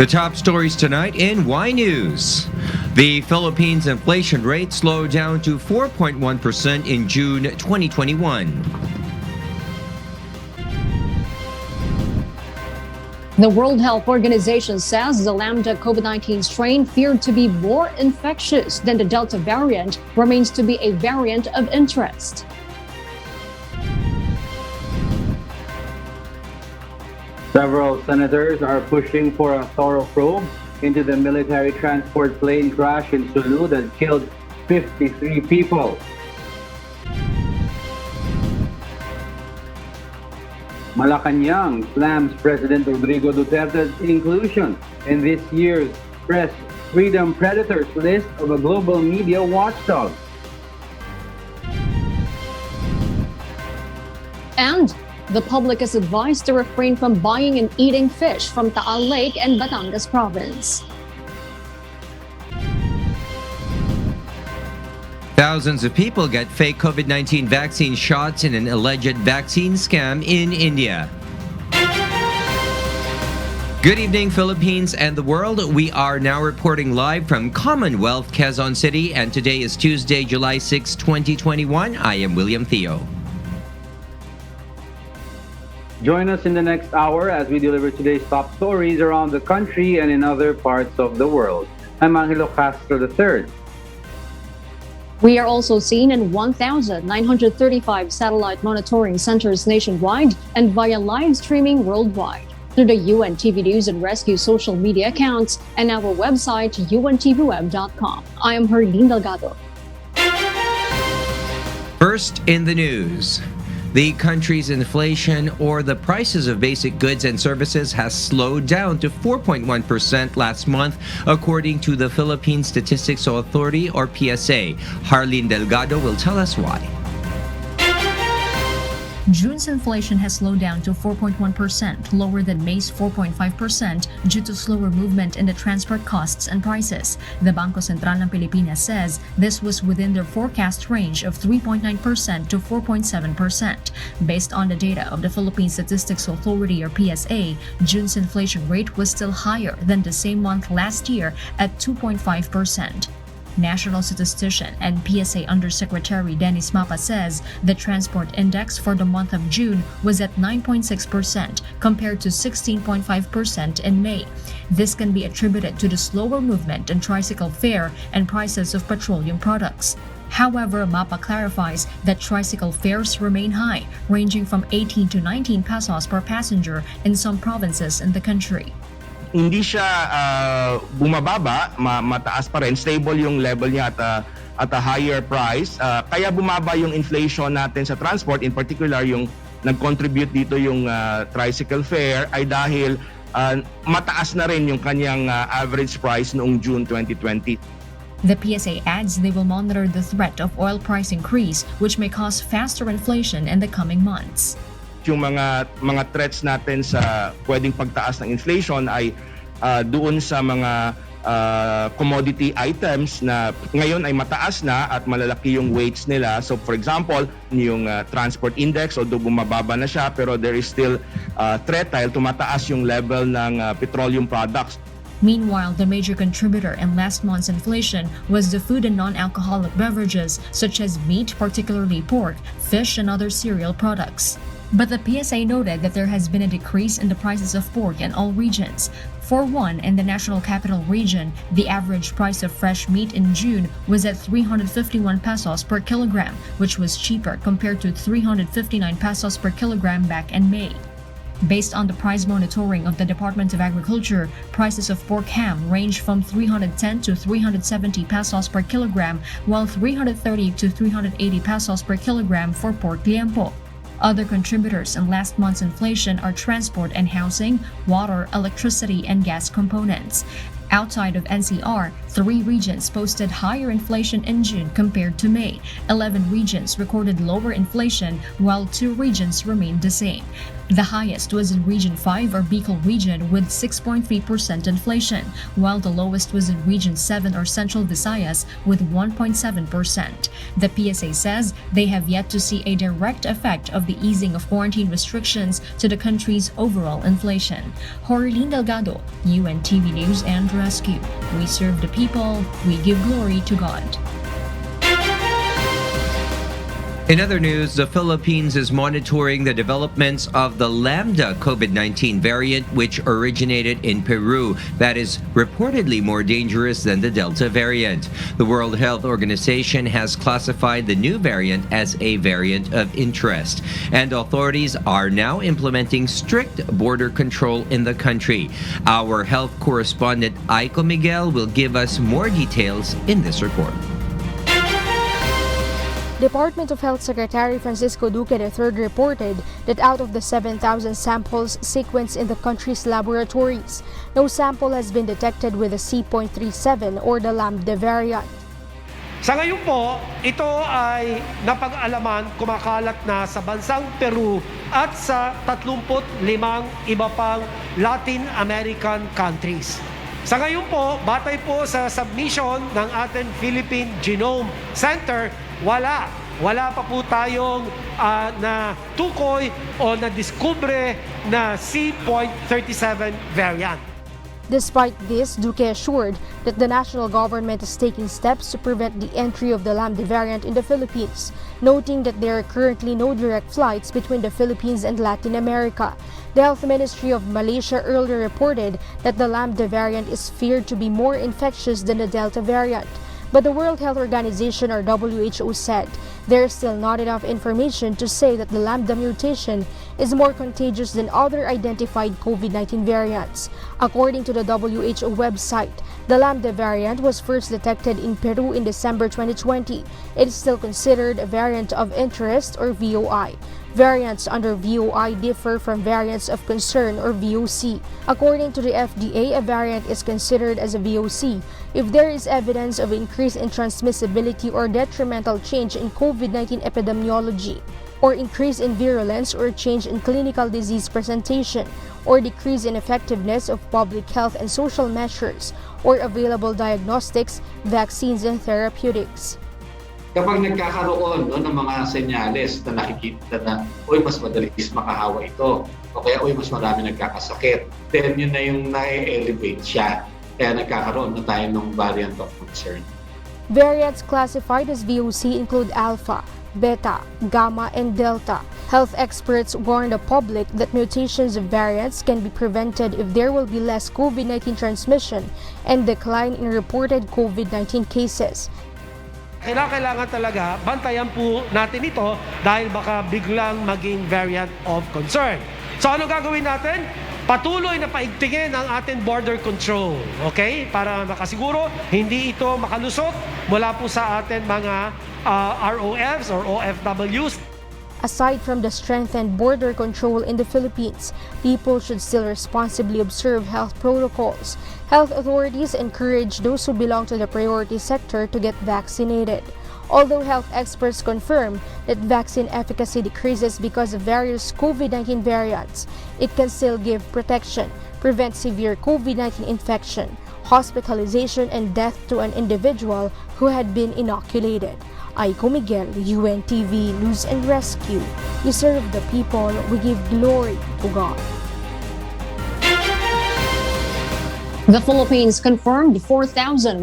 The top stories tonight in Y News. The Philippines inflation rate slowed down to 4.1% in June 2021. The World Health Organization says the Lambda COVID-19 strain, feared to be more infectious than the Delta variant, remains to be a variant of interest. Several senators are pushing for a thorough probe into the military transport plane crash in Cebu that killed 53 people. Malacanang slams President Rodrigo Duterte's inclusion in this year's Press Freedom Predators list of a global media watchdog. And the public is advised to refrain from buying and eating fish from Taal Lake and Batangas Province. Thousands of people get fake COVID-19 vaccine shots in an alleged vaccine scam in India. Good evening, Philippines and the world. We are now reporting live from Commonwealth, Quezon City, and today is Tuesday, July 6, 2021. I am William Theo. Join us in the next hour as we deliver today's top stories around the country and in other parts of the world. I'm Angelo Castro III. We are also seen in 1,935 satellite monitoring centers nationwide and via live streaming worldwide through the UNTV News and Rescue social media accounts and our website, untvweb.com. I am Herlene Delgado. First in the news. The country's inflation, or the prices of basic goods and services, has slowed down to 4.1% last month, according to the Philippine Statistics Authority, or PSA. Harleen Delgado will tell us why. June's inflation has slowed down to 4.1%, lower than May's 4.5% due to slower movement in the transport costs and prices. The Bangko Sentral ng Pilipinas says this was within their forecast range of 3.9% to 4.7%. Based on the data of the Philippine Statistics Authority, or PSA, June's inflation rate was still higher than the same month last year at 2.5%. National Statistician and PSA Undersecretary Dennis Mapa says the transport index for the month of June was at 9.6% compared to 16.5% in May. This can be attributed to the slower movement in tricycle fare and prices of petroleum products. However, Mapa clarifies that tricycle fares remain high, ranging from 18 to 19 pesos per passenger in some provinces in the country. Hindi siya bumababa, mataas pa rin, stable yung level niya at a higher price. Kaya bumaba yung inflation natin sa transport, in particular yung nag-contribute dito yung tricycle fare ay dahil mataas na rin yung kanyang average price noong June 2020. The PSA adds they will monitor the threat of oil price increase, which may cause faster inflation in the coming months. Yung mga threats natin sa pwedeng pagtaas ng inflation ay doon sa mga commodity items na ngayon ay mataas na at malalaki yung weights nila. So for example, yung transport index, although bumababa na siya, pero there is still threat dahil tumataas yung level ng petroleum products. Meanwhile, the major contributor in last month's inflation was the food and non-alcoholic beverages such as meat, particularly pork, fish, and other cereal products. But the PSA noted that there has been a decrease in the prices of pork in all regions. For one, in the National Capital Region, the average price of fresh meat in June was at 351 pesos per kilogram, which was cheaper compared to 359 pesos per kilogram back in May. Based on the price monitoring of the Department of Agriculture, prices of pork ham range from 310 to 370 pesos per kilogram, while 330 to 380 pesos per kilogram for pork liempo. Other contributors in last month's inflation are transport and housing, water, electricity, and gas components. Outside of NCR, 3 regions posted higher inflation in June compared to May. 11 regions recorded lower inflation, while 2 regions remained the same. The highest was in Region 5 or Bicol region with 6.3% inflation, while the lowest was in Region 7 or Central Visayas with 1.7%. The PSA says they have yet to see a direct effect of the easing of quarantine restrictions to the country's overall inflation. Jorlene Delgado, UNTV News and Rescue. We serve the people, we give glory to God. In other news, the Philippines is monitoring the developments of the Lambda COVID-19 variant, which originated in Peru, that is reportedly more dangerous than the Delta variant. The World Health Organization has classified the new variant as a variant of interest, and authorities are now implementing strict border control in the country. Our health correspondent ECOP Miguel will give us more details in this report. Department of Health Secretary Francisco Duque III reported that out of the 7,000 samples sequenced in the country's laboratories, no sample has been detected with the C.37 or the Lambda variant. Sa ngayon po, ito ay napag-alaman kumakalat na sa bansang Peru at sa 35 iba pang Latin American countries. Sa ngayon po, batay po sa submission ng ating Philippine Genome Center, wala pa po tayong na tukoy o na-discover na C.37 variant. Despite this, Duque assured that the national government is taking steps to prevent the entry of the Lambda variant in the Philippines, noting that there are currently no direct flights between the Philippines and Latin America. The Health Ministry of Malaysia earlier reported that the Lambda variant is feared to be more infectious than the Delta variant. But the World Health Organization or WHO said there is still not enough information to say that the Lambda mutation is more contagious than other identified COVID-19 variants. According to the WHO website, the Lambda variant was first detected in Peru in December 2020. It is still considered a variant of interest or VOI. Variants under VOI differ from variants of concern or VOC. According to the FDA, a variant is considered as a VOC if there is evidence of increase in transmissibility or detrimental change in COVID-19 epidemiology, or increase in virulence or change in clinical disease presentation, or decrease in effectiveness of public health and social measures, or available diagnostics, vaccines, and therapeutics. Kapag nagkakaroon ng mga senyales na nakikita na, mas madalis makahawa ito, o kaya, mas marami nagkakasakit, then yun na yung na-elevate siya. Kaya nagkakaroon na tayo ng variant of concern. Variants classified as VOC include Alpha, Beta, Gamma, and Delta. Health experts warn the public that mutations of variants can be prevented if there will be less COVID-19 transmission and decline in reported COVID-19 cases. Kailangan talaga bantayan po natin ito dahil baka biglang maging variant of concern. So ano gagawin natin? Patuloy na paigtingin ang ating border control, okay? Para makasiguro hindi ito makalusot mula po sa ating mga ROFs or OFWs. Aside from the strengthened border control in the Philippines, people should still responsibly observe health protocols. Health authorities encourage those who belong to the priority sector to get vaccinated. Although health experts confirm that vaccine efficacy decreases because of various COVID-19 variants, it can still give protection, prevent severe COVID-19 infection, hospitalization, and death to an individual who had been inoculated. ECOP Miguel, UNTV News and Rescue. We serve the people, we give glory to God. The Philippines confirmed 4,114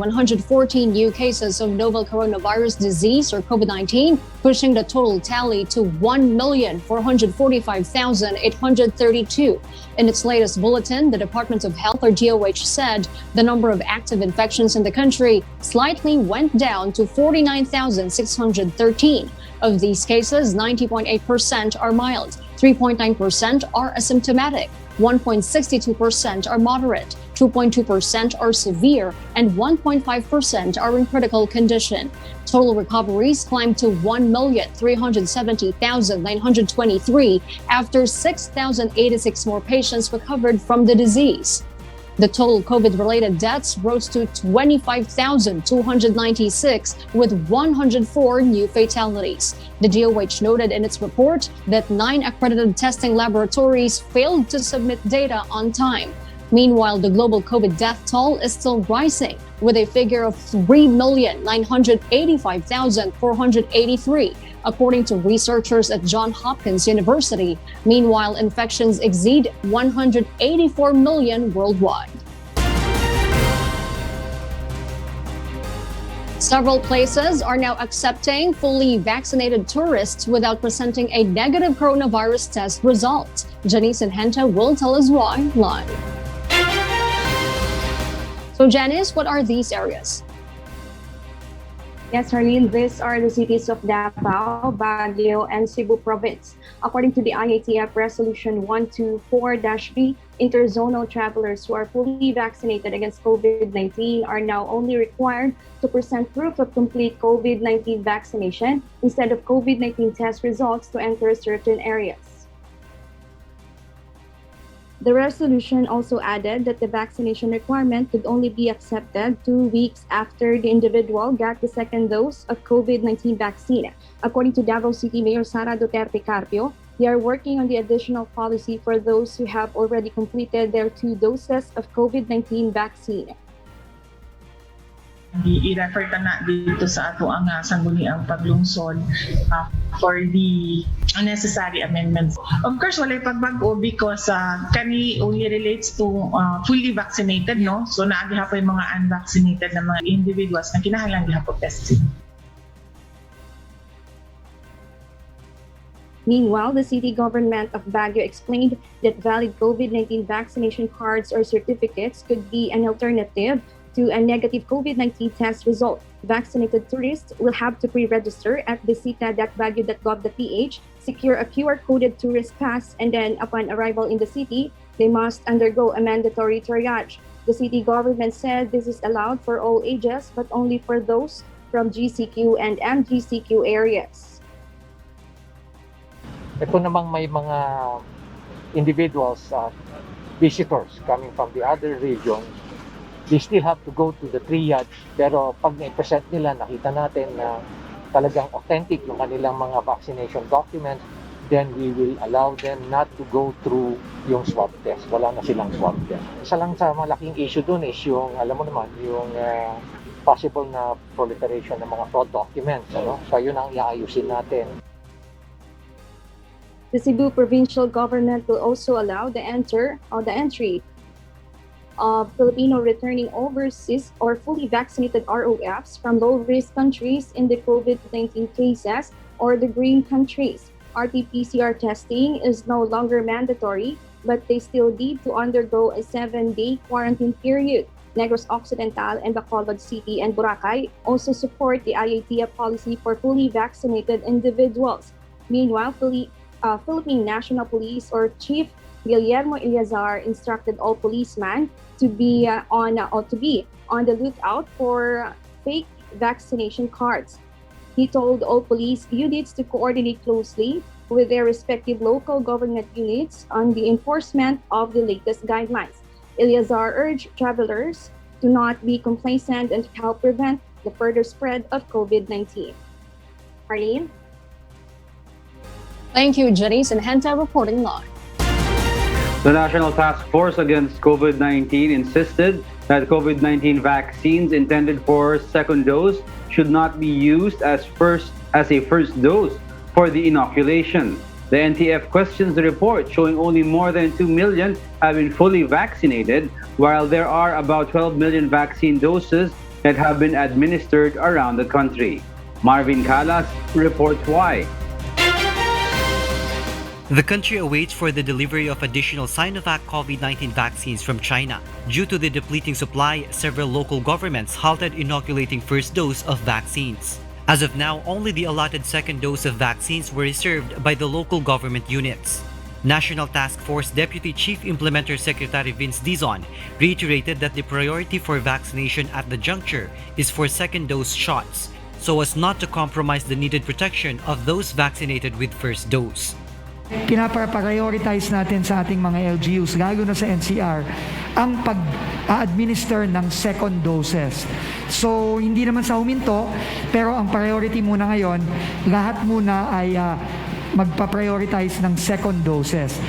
new cases of novel coronavirus disease or COVID-19, pushing the total tally to 1,445,832. In its latest bulletin, the Department of Health or DOH said the number of active infections in the country slightly went down to 49,613. Of these cases, 90.8% are mild, 3.9% are asymptomatic, 1.62% are moderate, 2.2% are severe, and 1.5% are in critical condition. Total recoveries climbed to 1,370,923 after 6,086 more patients recovered from the disease. The total COVID-related deaths rose to 25,296 with 104 new fatalities. The DOH noted in its report that 9 accredited testing laboratories failed to submit data on time. Meanwhile, the global COVID death toll is still rising, with a figure of 3,985,483, according to researchers at Johns Hopkins University. Meanwhile, infections exceed 184 million worldwide. Several places are now accepting fully vaccinated tourists without presenting a negative coronavirus test result. Janice and Henta will tell us why live. So Janice, what are these areas? Yes, Harleen, these are the cities of Davao, Baguio, and Cebu province. According to the IATF Resolution 124-B, interzonal travelers who are fully vaccinated against COVID-19 are now only required to present proof of complete COVID-19 vaccination instead of COVID-19 test results to enter certain areas. The resolution also added that the vaccination requirement could only be accepted 2 weeks after the individual got the second dose of COVID-19 vaccine. According to Davao City Mayor Sara Duterte Carpio, they are working on the additional policy for those who have already completed their 2 doses of COVID-19 vaccine. I-refer ta na dito sa ato ang sangguniang paglungsod for the unnecessary amendments. Of course, walay pagbago because kani only relates to fully vaccinated, no? So naagi hapon yung mga unvaccinated na mga individuals na kinahanglan gihapon testing. Meanwhile, the city government of Baguio explained that valid COVID-19 vaccination cards or certificates could be an alternative to a negative COVID-19 test result. Vaccinated tourists will have to pre-register at visita.baguio.gov.ph, secure a QR-coded tourist pass, and then upon arrival in the city, they must undergo a mandatory triage. The city government said this is allowed for all ages, but only for those from GCQ and MGCQ areas. Ito namang may mga individuals, visitors coming from the other regions, they still have to go to the triage, pero pag na-present nila, nakita natin na talagang authentic yung kanilang mga vaccination documents, then we will allow them not to go through yung swab test. Wala na silang swab test. Isa lang sa malaking issue dun is yung, alam mo naman, yung possible na proliferation ng mga fraud documents. Ano? So yun ang iaayusin natin. The Cebu provincial government will also allow the entry of Filipino returning overseas or fully vaccinated ROFs from low-risk countries in the COVID-19 cases or the green countries. RT-PCR testing is no longer mandatory, but they still need to undergo a 7-day quarantine period. Negros Occidental and Bacolod City and Boracay also support the IATF policy for fully vaccinated individuals. Meanwhile, Philippine National Police or Chief Guillermo Eleazar instructed all policemen to be on the lookout for fake vaccination cards. He told all police units to coordinate closely with their respective local government units on the enforcement of the latest guidelines. Eleazar urged travelers to not be complacent and to help prevent the further spread of COVID-19. Arlene? Thank you, Janice and Henta reporting live. The National Task Force Against COVID-19 insisted that COVID-19 vaccines intended for second dose should not be used as a first dose for the inoculation. The NTF questions the report showing only more than 2 million have been fully vaccinated, while there are about 12 million vaccine doses that have been administered around the country. Marvin Calas reports why. The country awaits for the delivery of additional Sinovac COVID-19 vaccines from China. Due to the depleting supply, several local governments halted inoculating first dose of vaccines. As of now, only the allotted second dose of vaccines were reserved by the local government units. National Task Force Deputy Chief Implementer Secretary Vince Dizon reiterated that the priority for vaccination at the juncture is for second dose shots, so as not to compromise the needed protection of those vaccinated with first dose. Pinaprioritize natin sa ating mga LGUs, lalo na sa NCR, ang pag-administer ng second doses. So, hindi naman sa huminto, pero ang priority muna ngayon, lahat muna ay magpa-prioritize ng second doses.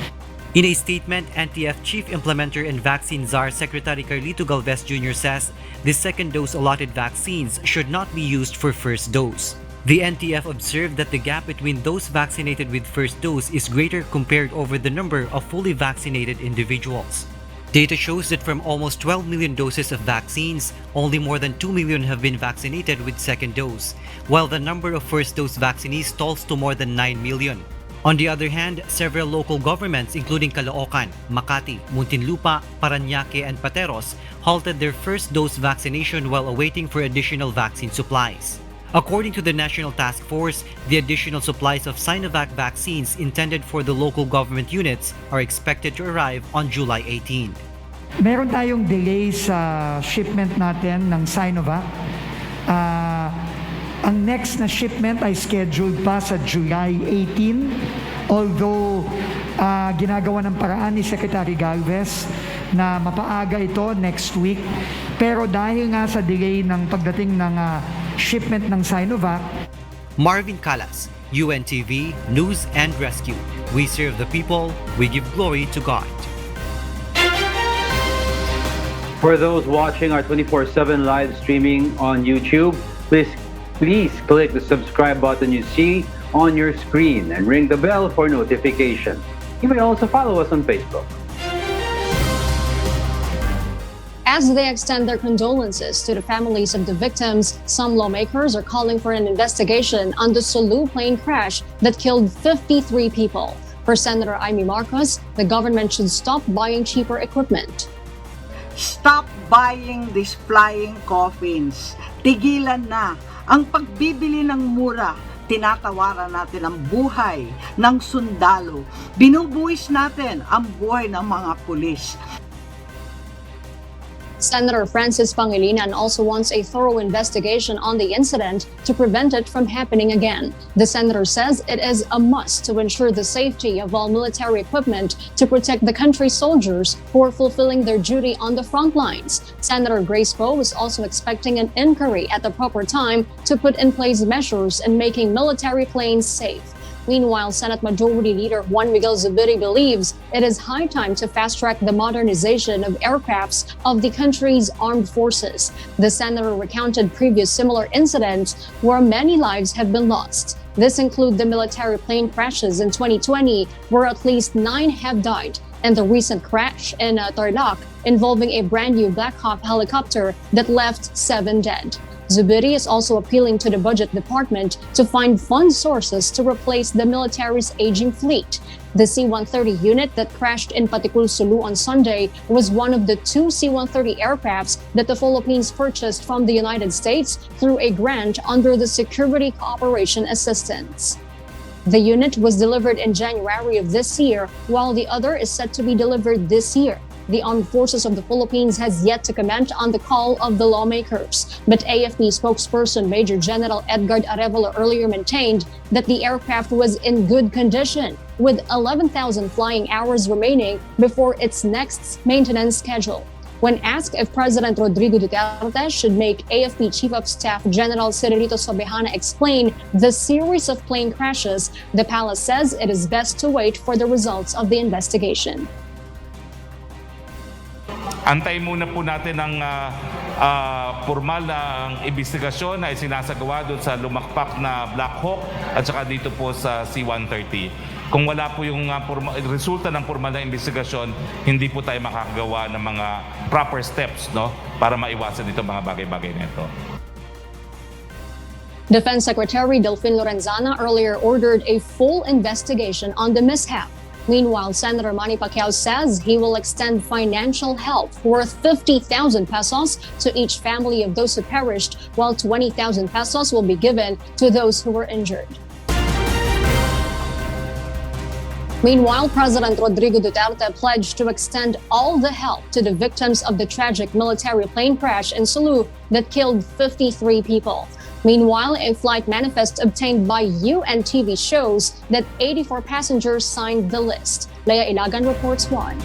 In a statement, NTF Chief Implementer and Vaccine Czar Secretary Carlito Galvez Jr. says the second dose allotted vaccines should not be used for first dose. The NTF observed that the gap between those vaccinated with first dose is greater compared over the number of fully vaccinated individuals. Data shows that from almost 12 million doses of vaccines, only more than 2 million have been vaccinated with second dose, while the number of first dose vaccinees tolls to more than 9 million. On the other hand, several local governments including Caloocan, Makati, Muntinlupa, Parañaque, and Pateros halted their first dose vaccination while awaiting for additional vaccine supplies. According to the National Task Force, the additional supplies of Sinovac vaccines intended for the local government units are expected to arrive on July 18. Meron tayong delay sa shipment natin ng Sinovac. Ang next na shipment ay scheduled pa sa July 18. Although ginagawa ng paraan ni Secretary Galvez na mapaaga ito next week. Pero dahil nga sa delay ng pagdating ng shipment ng Sinovac. Marvin Calas, UNTV News and Rescue. We serve the people, we give glory to God. For those watching our 24/7 live streaming on YouTube, please click the subscribe button you see on your screen and ring the bell for notification. You may also follow us on Facebook. As they extend their condolences to the families of the victims, some lawmakers are calling for an investigation on the Cebu plane crash that killed 53 people. For Senator Amy Marcos, the government should stop buying cheaper equipment. Stop buying these flying coffins. Tigilan na ang pagbibili ng mura. Tinatawaran natin ang buhay ng sundalo. Binubuwis natin ang buhay ng mga pulis. Senator Francis Pangilinan also wants a thorough investigation on the incident to prevent it from happening again. The senator says it is a must to ensure the safety of all military equipment to protect the country's soldiers who are fulfilling their duty on the front lines. Senator Grace Poe is also expecting an inquiry at the proper time to put in place measures in making military planes safe. Meanwhile, Senate Majority Leader Juan Miguel Zubiri believes it is high time to fast-track the modernization of aircrafts of the country's armed forces. The senator recounted previous similar incidents where many lives have been lost. This include the military plane crashes in 2020, where at least 9 have died, and the recent crash in Tarlac involving a brand new Black Hawk helicopter that left 7 dead. Zubiri is also appealing to the Budget Department to find fund sources to replace the military's aging fleet. The C-130 unit that crashed in Patikul, Sulu on Sunday was one of the 2 C-130 aircrafts that the Philippines purchased from the United States through a grant under the Security Cooperation Assistance. The unit was delivered in January of this year, while the other is set to be delivered this year. The Armed Forces of the Philippines has yet to comment on the call of the lawmakers, but AFP spokesperson Major General Edgar Arevalo earlier maintained that the aircraft was in good condition, with 11,000 flying hours remaining before its next maintenance schedule. When asked if President Rodrigo Duterte should make AFP Chief of Staff General Cirilito Sobejana explain the series of plane crashes, the palace says it is best to wait for the results of the investigation. Antay muna po natin ang formal na investigasyon na isinasagawa doon sa lumakpak na Black Hawk at saka dito po sa C-130. Kung wala po yung resulta ng formal na investigasyon, hindi po tayo makakagawa ng mga proper steps, no, para maiwasan dito mga bagay-bagay nito. Defense Secretary Delfin Lorenzana earlier ordered a full investigation on the mishap. Meanwhile, Senator Manny Pacquiao says he will extend financial help worth 50,000 pesos to each family of those who perished, while 20,000 pesos will be given to those who were injured. Meanwhile, President Rodrigo Duterte pledged to extend all the help to the victims of the tragic military plane crash in Cebu that killed 53 people. Meanwhile, a flight manifest obtained by UNTV shows that 84 passengers signed the list. Leia Ilagan reports 1.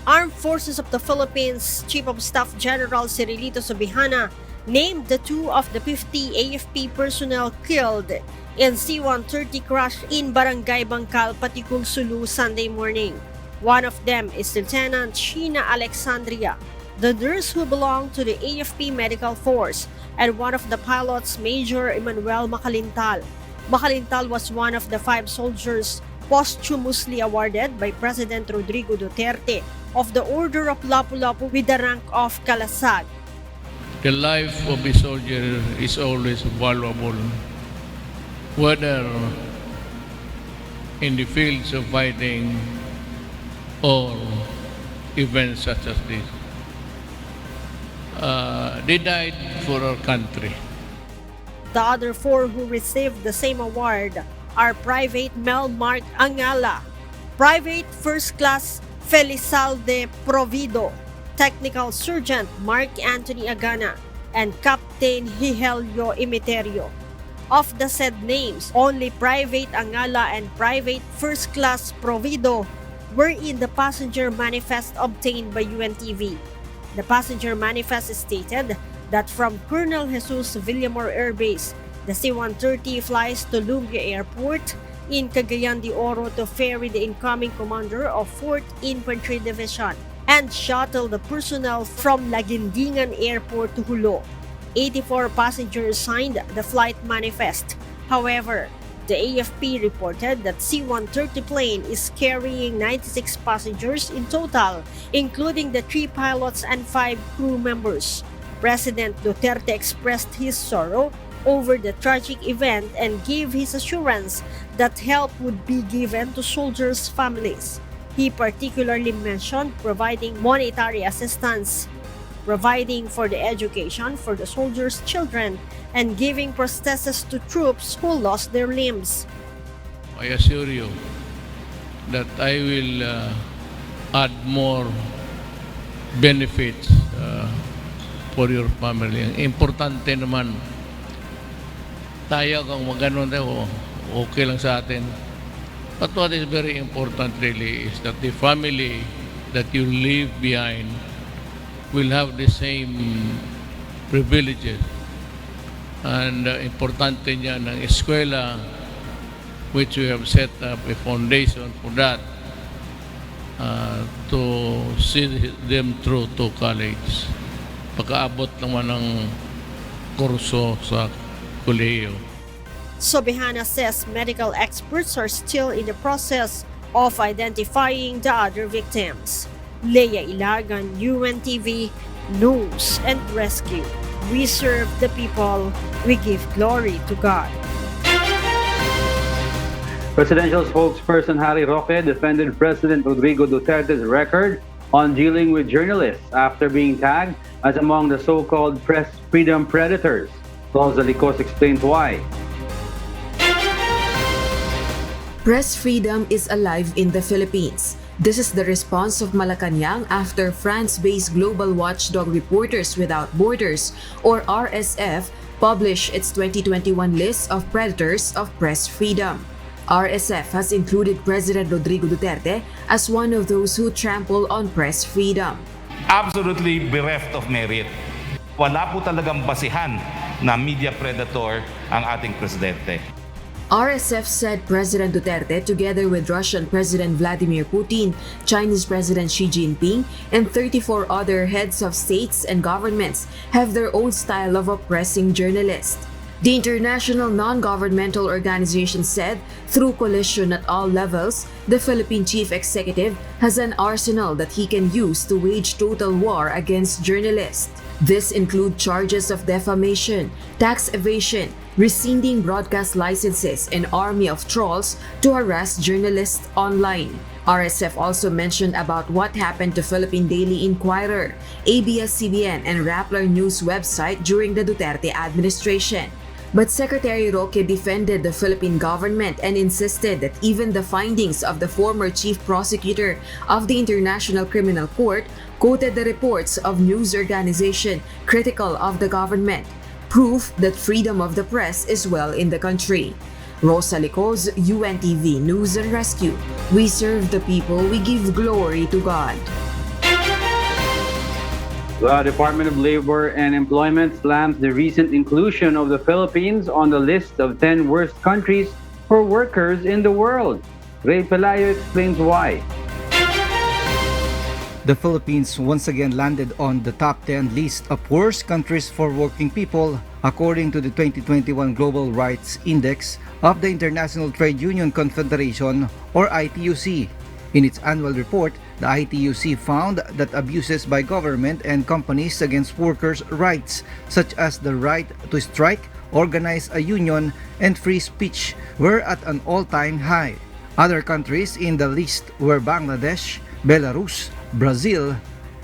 Armed Forces of the Philippines Chief of Staff General Cirilito Subihana named the 2 of the 50 AFP personnel killed in C-130 crash in Barangay Bangkal, Patikul, Sulu, Sunday morning. One of them is Lieutenant Sheena Alexandria, the nurse who belonged to the AFP Medical Force, and one of the pilots, Major Emmanuel Macalintal. Macalintal was one of the 5 soldiers posthumously awarded by President Rodrigo Duterte of the Order of Lapu-Lapu with the rank of Kalasag. The life of a soldier is always valuable, whether in the fields of fighting or events such as this. They died for our country. The other 4 who received the same award are Private Mel Mark Angala, Private First Class Felizalde Provido, Technical Sergeant Mark Anthony Agana, and Captain Higelio Imiterio. Of the said names, only Private Angala and Private First Class Provido were in the passenger manifest obtained by UNTV. The passenger manifest stated that from Colonel Jesus Villamor Air Base, the C-130 flies to Lumbia Airport in Cagayan de Oro to ferry the incoming commander of 4th Infantry Division and shuttle the personnel from Laguindingan Airport to Hulo. 84 passengers signed the flight manifest. However, the AFP reported that C-130 plane is carrying 96 passengers in total, including the 3 pilots and 5 crew members. President Duterte expressed his sorrow over the tragic event and gave his assurance that help would be given to soldiers' families. He particularly mentioned providing monetary assistance, providing for the education for the soldiers' children, and giving prostheses to troops who lost their limbs. I assure you that I will add more benefits for your family. Ang importante naman, tayo kung magano tayo, okay lang sa atin. But what is very important really is that the family that you leave behind will have the same privileges. And importante niya ng eskwela, which we have set up a foundation for that, to see them through to college. Pagkaabot naman ng kurso sa kolehiyo. Subihana says medical experts are still in the process of identifying the other victims. Leia Ilagan, UNTV, News and Rescue. We serve the people, we give glory to God. Presidential spokesperson Harry Roque defended President Rodrigo Duterte's record on dealing with journalists after being tagged as among the so-called press freedom predators. Rosa Licos explains why. Press freedom is alive in the Philippines. This is the response of Malacanang after France-based global watchdog Reporters Without Borders, or RSF, published its 2021 list of predators of press freedom. RSF has included President Rodrigo Duterte as one of those who trample on press freedom. Absolutely bereft of merit. Wala po talagang basihan na media predator ang ating presidente. RSF said President Duterte, together with Russian President Vladimir Putin, Chinese President Xi Jinping, and 34 other heads of states and governments, have their own style of oppressing journalists. The international non-governmental organization said, through coalition at all levels, the Philippine chief executive has an arsenal that he can use to wage total war against journalists. This includes charges of defamation, tax evasion, rescinding broadcast licenses, and army of trolls to harass journalists online. RSF also mentioned about what happened to Philippine Daily Inquirer, ABS-CBN, and Rappler News website during the Duterte administration. But Secretary Roque defended the Philippine government and insisted that even the findings of the former chief prosecutor of the International Criminal Court quoted the reports of news organization critical of the government, proof that freedom of the press is well in the country. Rosa Licos, UNTV News and Rescue. We serve the people, we give glory to God. The Department of Labor and Employment slams the recent inclusion of the Philippines on the list of 10 worst countries for workers in the world. Ray Pelayo explains why. The Philippines once again landed on the top 10 list of worst countries for working people, according to the 2021 Global Rights Index of the International Trade Union Confederation, or ITUC. In its annual report, the ITUC found that abuses by government and companies against workers' rights, such as the right to strike, organize a union, and free speech, were at an all-time high. Other countries in the list were Bangladesh, Belarus, Brazil,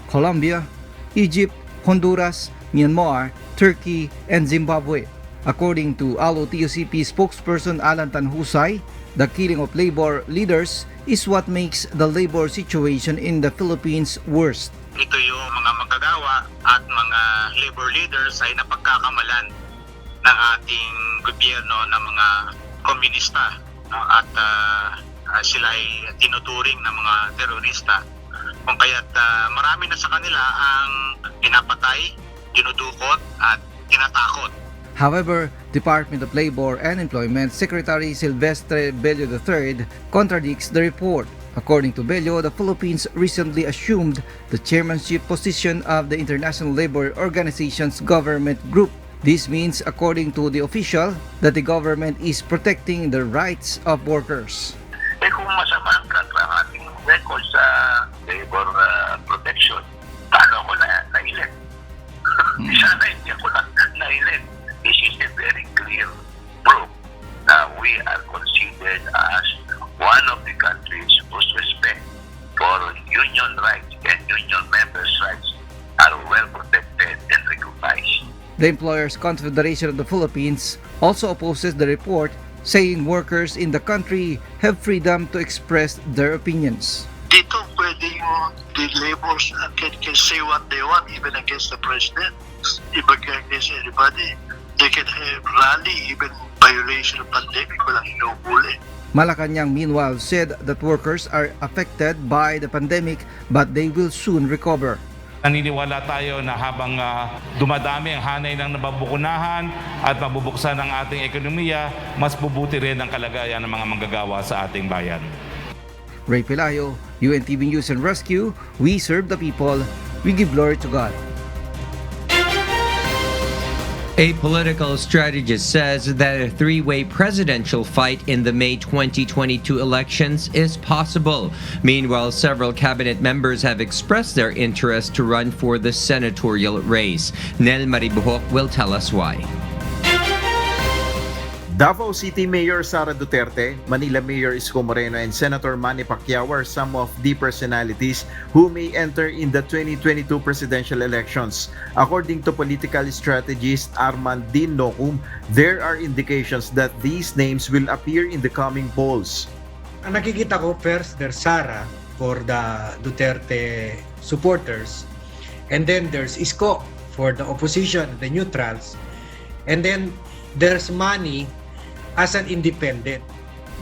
Colombia, Egypt, Honduras, Myanmar, Turkey, and Zimbabwe. According to ALO-TUCP spokesperson Alan Tanhusay, the killing of labor leaders is what makes the labor situation in the Philippines worst. Ito yung mga manggagawa at mga labor leaders ay napagkakamalan ng ating gobyerno ng mga komunista, no? At sila ay tinuturing ng mga terorista. Kung kaya't marami na sa kanila ang pinapatay, dinudukot at tinatakot. However, Department of Labor and Employment Secretary Silvestre Bello III contradicts the report. According to Bello, the Philippines recently assumed the chairmanship position of the International Labor Organization's government group. This means, according to the official, that the government is protecting the rights of workers. Kung masama ang ating record sa labor protection, paano ako na-elect? Sana hindi ako na-elect. This is a very clear proof that we are considered as one of the countries whose respect for union rights and union members' rights are well protected and recognized. The Employers Confederation of the Philippines also opposes the report, saying workers in the country have freedom to express their opinions. Dito pwedeng the laborers can say what they want even against the president, even against anybody. They can have rally, even violation of pandemic, walang inuhuli. Malacanang meanwhile said that workers are affected by the pandemic but they will soon recover. Naniniwala tayo na habang dumadami ang hanay ng nababukunahan at mabubuksan ang ating ekonomiya, mas bubuti rin ang kalagayan ng mga manggagawa sa ating bayan. Ray Pelayo, UNTV News and Rescue. We serve the people. We give glory to God. A political strategist says that a three-way presidential fight in the May 2022 elections is possible. Meanwhile, several cabinet members have expressed their interest to run for the senatorial race. Nel Maribuhok will tell us why. Davao City Mayor Sara Duterte, Manila Mayor Isko Moreno, and Senator Manny Pacquiao are some of the personalities who may enter in the 2022 presidential elections. According to political strategist Armand Din Nocum, there are indications that these names will appear in the coming polls. Ang nakikita ko, first, there's Sara for the Duterte supporters, and then there's Isko for the opposition, the neutrals, and then there's Manny as an independent.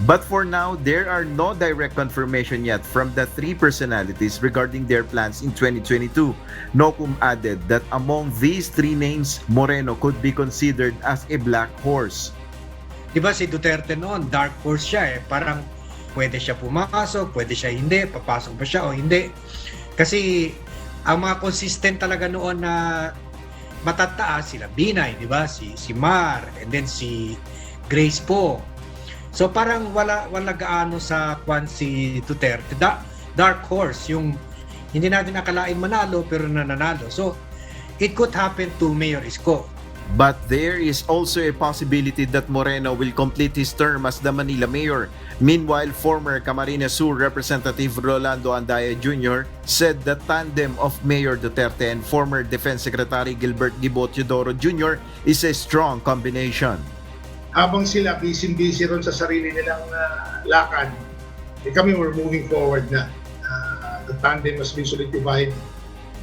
But for now, there are no direct confirmation yet from the three personalities regarding their plans in 2022. Nocum added that among these three names, Moreno could be considered as a black horse. Diba si Duterte noon, dark horse siya eh. Parang pwede siya pumasok, pwede siya hindi, papasok ba siya o hindi. Kasi ang mga consistent talaga noon na matataas, sila Binay, diba? Si Mar, and then si Grace po. So parang wala gaano sa kwan si Duterte. Dark horse, yung hindi natin akalain manalo pero nananalo. So it could happen to Mayor Isko. But there is also a possibility that Moreno will complete his term as the Manila Mayor. Meanwhile, former Camarines Sur Representative Rolando Andaya Jr. said the tandem of Mayor Duterte and former Defense Secretary Gilbert Gibo Teodoro Jr. is a strong combination. Habang sila busy ron sa sarili nilang lakad, kami were moving forward na. The tandem has been solidified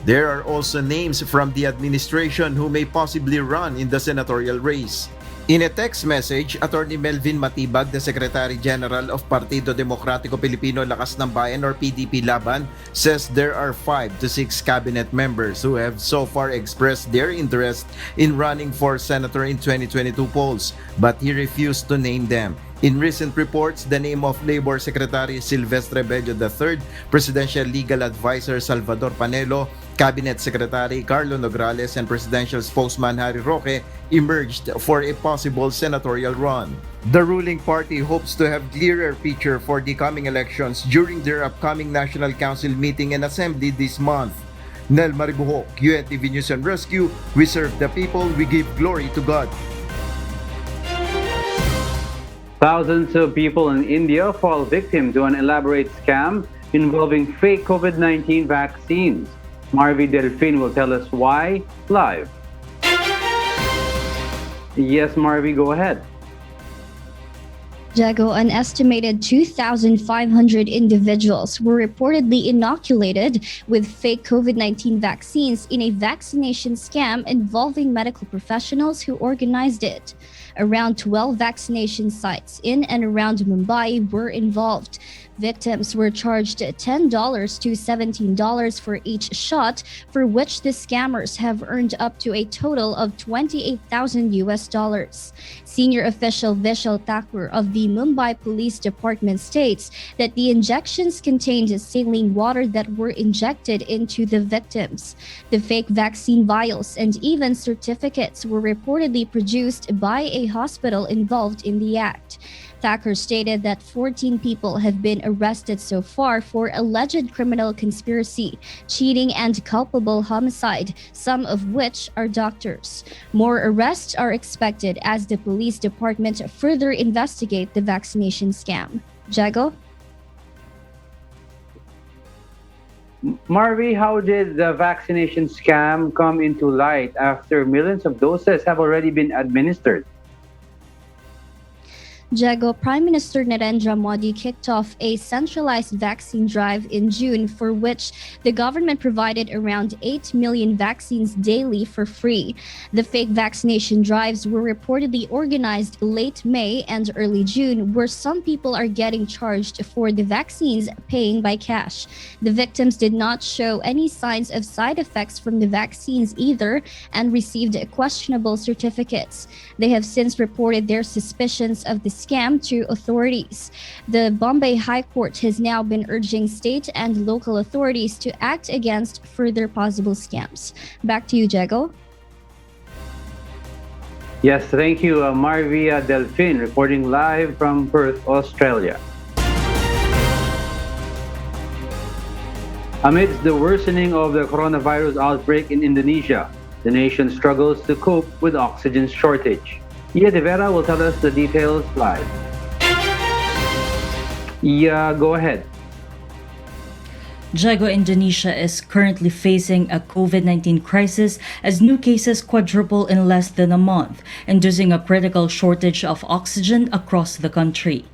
There are also names from the administration who may possibly run in the senatorial race. In a text message, Attorney Melvin Matibag, the Secretary General of Partido Demokratiko Pilipino Lakas ng Bayan or PDP Laban, says there are 5 to 6 cabinet members who have so far expressed their interest in running for senator in 2022 polls, but he refused to name them. In recent reports, the name of Labor Secretary Silvestre Bello III, Presidential Legal Advisor Salvador Panelo, Cabinet Secretary Carlo Nograles, and Presidential Spokesman Harry Roque emerged for a possible senatorial run. The ruling party hopes to have clearer picture for the coming elections during their upcoming National Council meeting and assembly this month. Nel Maribuhok, UNTV News and Rescue, we serve the people, we give glory to God. Thousands of people in India fall victim to an elaborate scam involving fake COVID-19 vaccines. Marvi Delfin will tell us why live. Yes, Marvi, go ahead. Jago, an estimated 2,500 individuals were reportedly inoculated with fake COVID-19 vaccines in a vaccination scam involving medical professionals who organized it. Around 12 vaccination sites in and around Mumbai were involved. Victims were charged $10 to $17 for each shot, for which the scammers have earned up to a total of $28,000. Senior official Vishal Thakur of the Mumbai Police Department states that the injections contained saline water that were injected into the victims. The fake vaccine vials and even certificates were reportedly produced by a hospital involved in the act. Thakur stated that 14 people have been arrested so far for alleged criminal conspiracy, cheating, and culpable homicide, some of which are doctors. More arrests are expected as the police department further investigate the vaccination scam. Jago? Marvi, how did the vaccination scam come into light after millions of doses have already been administered? Jago, Prime Minister Narendra Modi kicked off a centralized vaccine drive in June, for which the government provided around 8 million vaccines daily for free. The fake vaccination drives were reportedly organized late May and early June, where some people are getting charged for the vaccines, paying by cash. The victims did not show any signs of side effects from the vaccines either and received questionable certificates. They have since reported their suspicions of the scam to authorities. The Bombay High Court has now been urging state and local authorities to act against further possible scams. Back to you, Jago. Yes, thank you, Marvia Delfin, reporting live from Perth, Australia. Amidst the worsening of the coronavirus outbreak in Indonesia, the nation struggles to cope with oxygen shortage. Ia De Vera will tell us the details live. Ia, go ahead. Jago, Indonesia is currently facing a COVID-19 crisis as new cases quadruple in less than a month, inducing a critical shortage of oxygen across the country.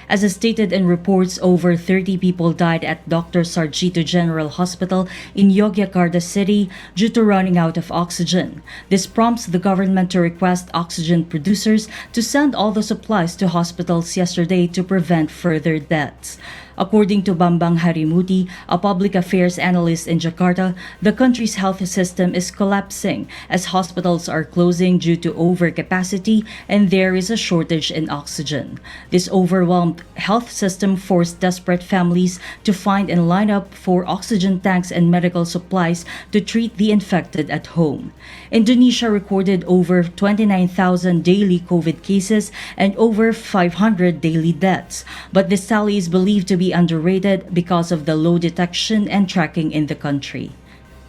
As stated in reports, over 30 people died at Dr. Sarjito General Hospital in Yogyakarta City due to running out of oxygen. This prompts the government to request oxygen producers to send all the supplies to hospitals yesterday to prevent further deaths. According to Bambang Harimuti, a public affairs analyst in Jakarta, the country's health system is collapsing as hospitals are closing due to overcapacity and there is a shortage in oxygen. This overwhelmed health system forced desperate families to find and line up for oxygen tanks and medical supplies to treat the infected at home. Indonesia recorded over 29,000 daily COVID cases and over 500 daily deaths, but this tally is believed to be underrated because of the low detection and tracking in the country.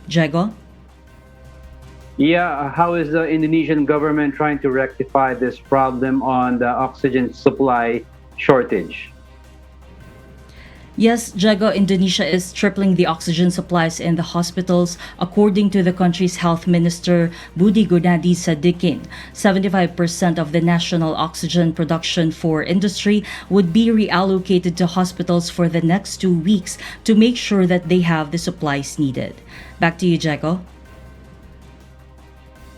Jago? Yeah, how is the Indonesian government trying to rectify this problem on the oxygen supply shortage? Yes, Jago, Indonesia is tripling the oxygen supplies in the hospitals, according to the country's health minister, Budi Gunadi Sadikin. 75% of the national oxygen production for industry would be reallocated to hospitals for the next 2 weeks to make sure that they have the supplies needed. Back to you, Jago.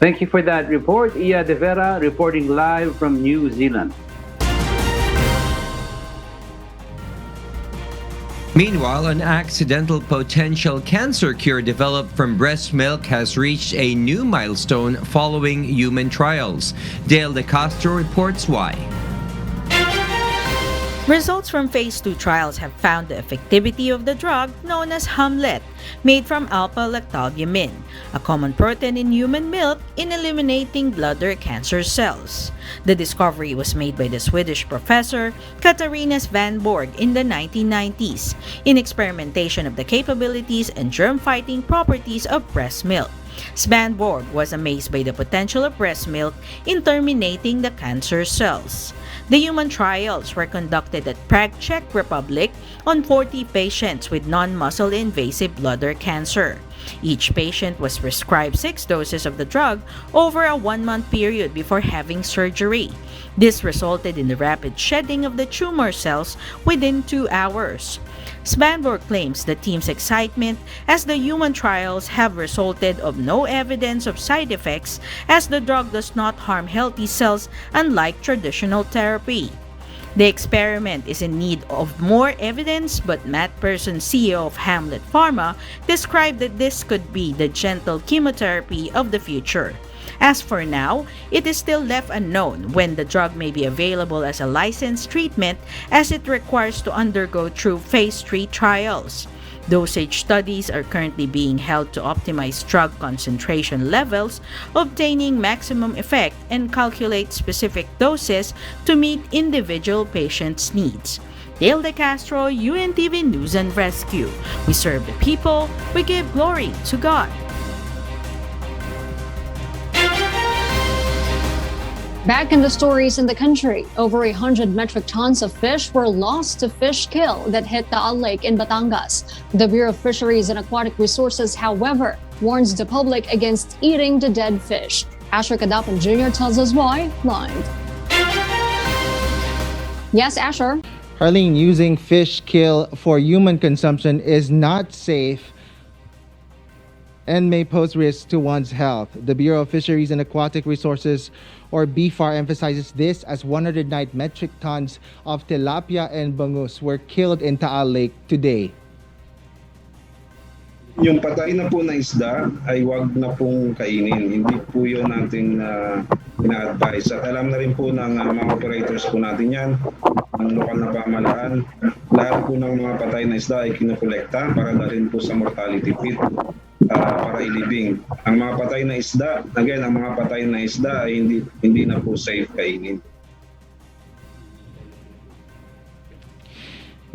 Thank you for that report. Iya De Vera reporting live from New Zealand. Meanwhile, an accidental potential cancer cure developed from breast milk has reached a new milestone following human trials. Dale De Castro reports why. Results from phase 2 trials have found the effectivity of the drug known as Hamlet, made from alpha-lactalbumin, a common protein in human milk, in eliminating bladder cancer cells. The discovery was made by the Swedish professor Katarina Svanborg in the 1990s in experimentation of the capabilities and germ-fighting properties of breast milk. Svanborg was amazed by the potential of breast milk in terminating the cancer cells. The human trials were conducted at Prague, Czech Republic on 40 patients with non-muscle invasive bladder cancer. Each patient was prescribed 6 doses of the drug over a 1-month period before having surgery. This resulted in the rapid shedding of the tumor cells within 2 hours. Svanborg claims the team's excitement as the human trials have resulted of no evidence of side effects as the drug does not harm healthy cells unlike traditional therapy. The experiment is in need of more evidence, but Matt Person, CEO of Hamlet Pharma, described that this could be the gentle chemotherapy of the future. As for now, it is still left unknown when the drug may be available as a licensed treatment as it requires to undergo through phase 3 trials. Dosage studies are currently being held to optimize drug concentration levels, obtaining maximum effect, and calculate specific doses to meet individual patients' needs. Dale De Castro, UNTV News and Rescue. We serve the people, we give glory to God. Back in the stories in the country, over 100 metric tons of fish were lost to fish kill that hit Taal Lake in Batangas. The Bureau of Fisheries and Aquatic Resources, however, warns the public against eating the dead fish. Asher Kadapan Jr. tells us why live. Yes, Asher. Harleen, using fish kill for human consumption is not safe and may pose risks to one's health. The Bureau of Fisheries and Aquatic Resources, or BFAR, emphasizes this as 109 metric tons of tilapia and bangus were killed in Taal Lake today. Yung patay na po na isda ay wag na pong kainin. Hindi po yun natin ina-advise. At alam na rin po ng mga operators po natin yan, ng lokal na pamahalaan. Lahat po ng mga patay na isda ay kinokolekta para dalhin po sa mortality pit. Para ilibing. Ang mga patay na isda, again, ang mga patay na isda ay hindi na po safe kainin.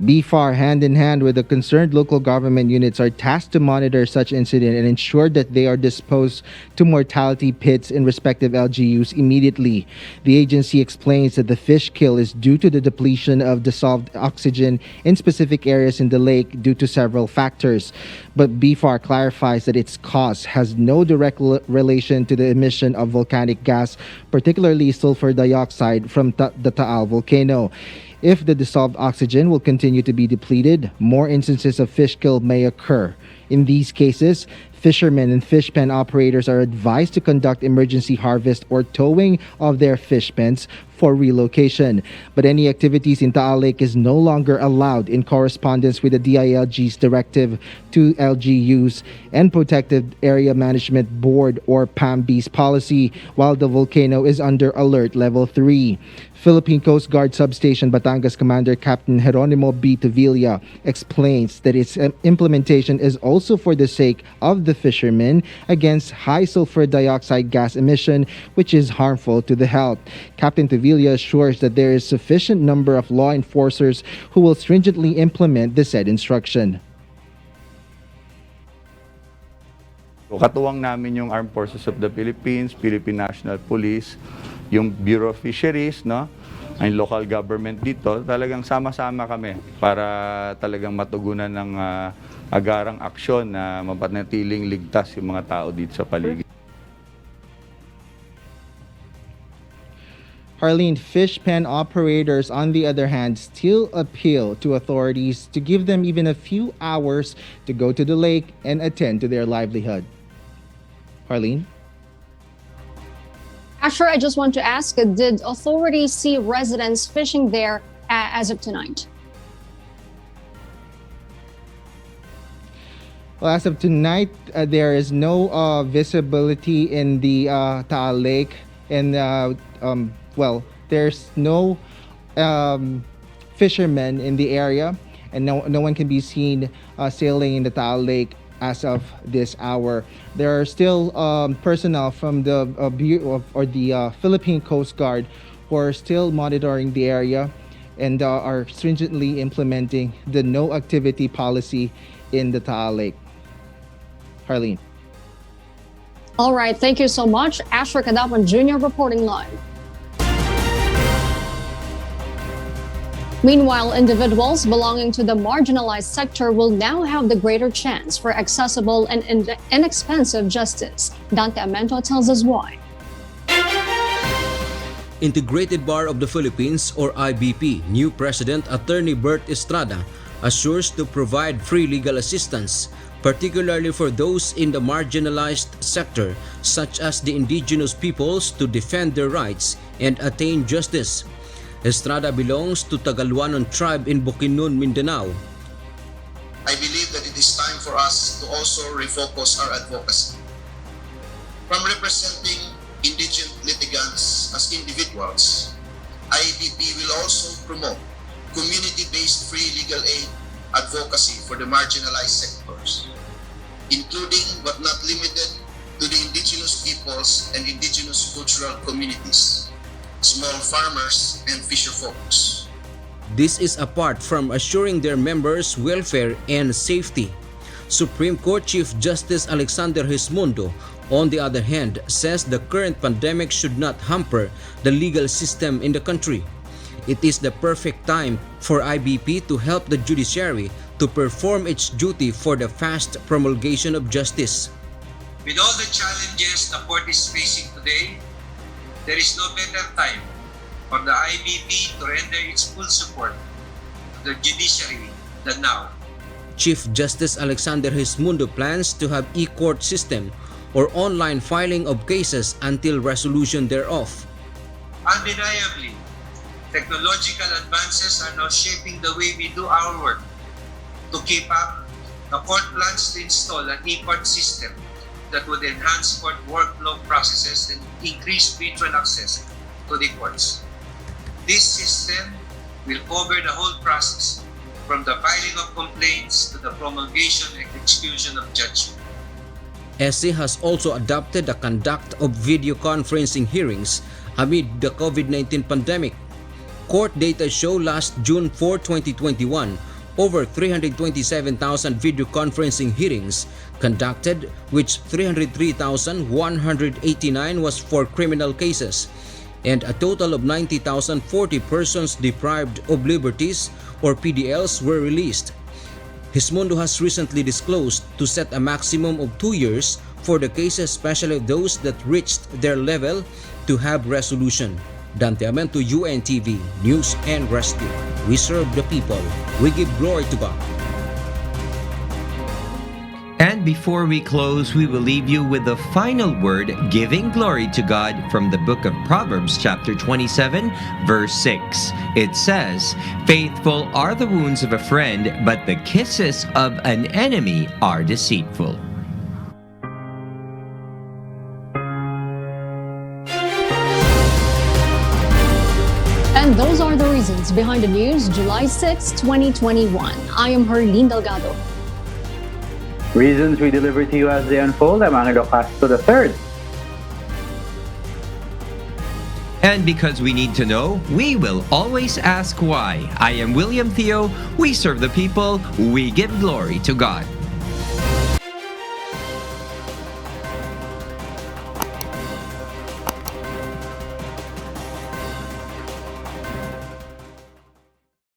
BFAR, hand in hand with the concerned local government units, are tasked to monitor such incident and ensure that they are disposed to mortality pits in respective LGUs immediately. The agency explains that the fish kill is due to the depletion of dissolved oxygen in specific areas in the lake due to several factors. But BFAR clarifies that its cause has no direct relation to the emission of volcanic gas, particularly sulfur dioxide from the Taal volcano. If the dissolved oxygen will continue to be depleted, more instances of fish kill may occur. In these cases, fishermen and fish pen operators are advised to conduct emergency harvest or towing of their fish pens for relocation. But any activities in Taal Lake is no longer allowed in correspondence with the DILG's directive to LGUs and Protected Area Management Board, or PAMB's policy, while the volcano is under alert level 3. Philippine Coast Guard Substation Batangas Commander Captain Jeronimo B. Tavilla explains that its implementation is also for the sake of the fishermen against high sulfur dioxide gas emission, which is harmful to the health. Captain Tavilla assures that there is sufficient number of law enforcers who will stringently implement the said instruction. Katuwang namin yung Armed Forces of the Philippines, Philippine National Police, yung Bureau of Fisheries, no? ang local government dito, talagang sama-sama kami para talagang matugunan ng agarang aksyon na mapanatiling ligtas yung mga tao dito sa paligid. Harleen, fish pen operators, on the other hand, still appeal to authorities to give them even a few hours to go to the lake and attend to their livelihood. Harleen? Asher, I just want to ask, did authorities see residents fishing there as of tonight? Well, as of tonight, there is no visibility in the Taal Lake, and there's no fishermen in the area, and no one can be seen sailing in the Taal Lake as of this hour. There are still personnel from the Bureau or the Philippine Coast Guard who are still monitoring the area and are stringently implementing the no activity policy in the Taal Lake. Harleen. All right, thank you so much. Asher Kadapan Jr. reporting live. Meanwhile, individuals belonging to the marginalized sector will now have the greater chance for accessible and inexpensive justice. Dante Amento tells us why. Integrated Bar of the Philippines or IBP new President Attorney Bert Estrada assures to provide free legal assistance, particularly for those in the marginalized sector such as the indigenous peoples to defend their rights and attain justice. Estrada belongs to Tagaluanon tribe in Bukidnon, Mindanao. I believe that it is time for us to also refocus our advocacy. From representing indigent litigants as individuals, IBP will also promote community-based free legal aid advocacy for the marginalized sectors, including but not limited to the indigenous peoples and indigenous cultural communities, small farmers, and fisher folks. This is apart from assuring their members' welfare and safety. Supreme Court Chief Justice Alexander Hismundo, on the other hand, says the current pandemic should not hamper the legal system in the country. It is the perfect time for IBP to help the judiciary to perform its duty for the fast promulgation of justice. With all the challenges the court is facing today, there is no better time for the IBP to render its full support to the judiciary than now. Chief Justice Alexander Hismundo plans to have e-court system or online filing of cases until resolution thereof. Undeniably, technological advances are now shaping the way we do our work. To keep up, the court plans to install an e-court system that would enhance court workflow processes and increase virtual access to the courts. This system will cover the whole process, from the filing of complaints to the promulgation and execution of judgment. SC has also adopted the conduct of video conferencing hearings amid the COVID-19 pandemic. Court data show last June 4, 2021, over 327,000 video conferencing hearings conducted, which 303,189 was for criminal cases, and a total of 90,040 persons deprived of liberties or PDLs were released. Hismundo has recently disclosed to set a maximum of 2 years for the cases, especially those that reached their level to have resolution. Dante Amento, UNTV, News and Rescue. We serve the people. We give glory to God. And before we close, we will leave you with the final word, giving glory to God, from the book of Proverbs chapter 27, verse 6. It says, "Faithful are the wounds of a friend, but the kisses of an enemy are deceitful." And those are the reasons behind the news, July 6, 2021. I am Harleen Delgado. Reasons we deliver to you as they unfold. I'm Angelo Castro III. And because we need to know, we will always ask why. I am William Theo. We serve the people. We give glory to God.